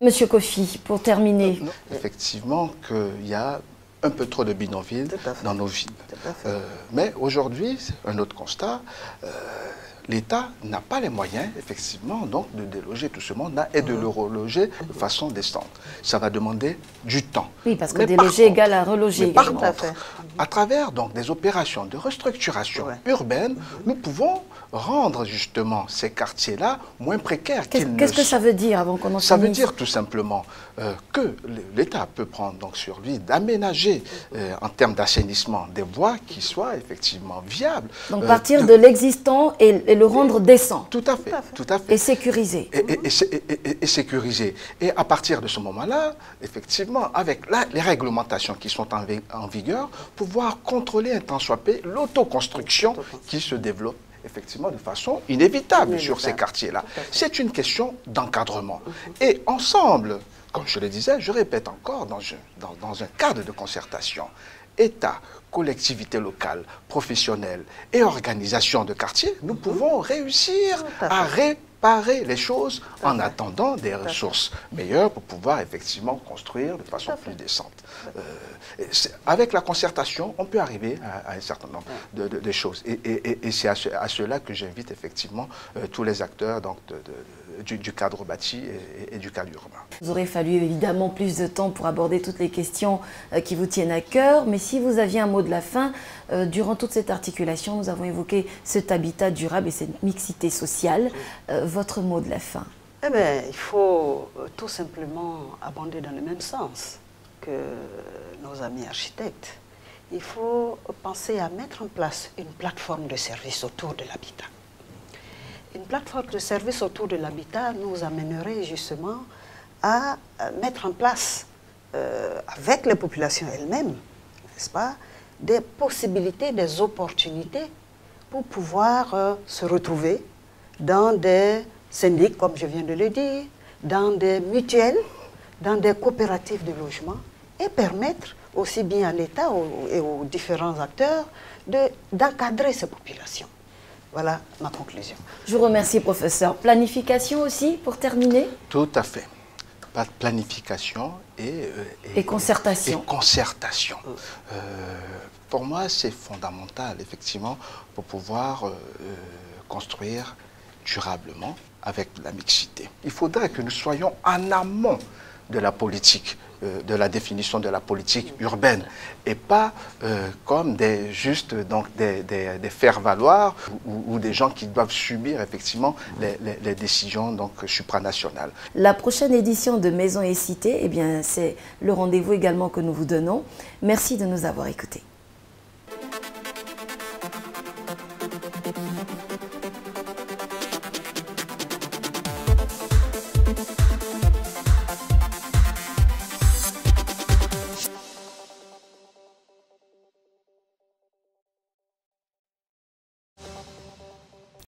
Monsieur Kofi, pour terminer. Effectivement qu'il y a un peu trop de bidonvilles dans nos villes. Mais aujourd'hui, un autre constat, l'État n'a pas les moyens, effectivement, donc de déloger tout ce monde-là et de le reloger de façon décente. Ça va demander du temps. Oui, parce que déloger égale à reloger. Par contre, à travers donc, des opérations de restructuration urbaine, nous pouvons rendre justement ces quartiers-là moins précaires qu'ils ne sont. Qu'est-ce que ça veut dire avant qu'on en finisse? Ça veut dire tout simplement que l'État peut prendre donc sur lui d'aménager en termes d'assainissement des voies qui soient effectivement viables. Donc partir de l'existant et le rendre décent. Tout à fait, tout à fait. Et sécurisé. Et sécurisé. Et à partir de ce moment-là, effectivement, avec les réglementations qui sont en vigueur, pouvoir contrôler un tant soit peu l'autoconstruction qui se développe effectivement de façon inévitable sur ces quartiers-là. C'est une question d'encadrement. Et ensemble, comme je le disais, je répète encore, dans un cadre de concertation, État, collectivités locales, professionnelles et organisations de quartier, nous pouvons réussir à réparer les choses en attendant des ressources meilleures pour pouvoir effectivement construire de façon plus décente. Avec la concertation, on peut arriver à un certain nombre de choses. Et c'est à cela que j'invite effectivement tous les acteurs donc, du cadre bâti et du cadre urbain. Vous aurez fallu évidemment plus de temps pour aborder toutes les questions qui vous tiennent à cœur, mais si vous aviez un mot de la fin, durant toute cette articulation, nous avons évoqué cet habitat durable et cette mixité sociale. Votre mot de la fin? Eh bien, il faut tout simplement abonder dans le même sens que nos amis architectes. Il faut penser à mettre en place une plateforme de services autour de l'habitat. Une plateforme de services autour de l'habitat nous amènerait justement à mettre en place, avec les populations elles-mêmes, n'est-ce pas, des possibilités, des opportunités pour pouvoir se retrouver dans des syndics, comme je viens de le dire, dans des mutuelles, dans des coopératives de logement, et permettre aussi bien à l'État et aux différents acteurs d'encadrer ces populations. Voilà ma conclusion. Je vous remercie, professeur. Planification aussi, pour terminer? Tout à fait. Planification et concertation. Et concertation. Pour moi, c'est fondamental, effectivement, pour pouvoir construire durablement avec la mixité. Il faudrait que nous soyons en amont de la politique, de la définition de la politique urbaine, et pas comme des faire-valoir ou des gens qui doivent subir effectivement les décisions donc, supranationales. La prochaine édition de Maisons et Cités, eh bien, c'est le rendez-vous également que nous vous donnons. Merci de nous avoir écoutés.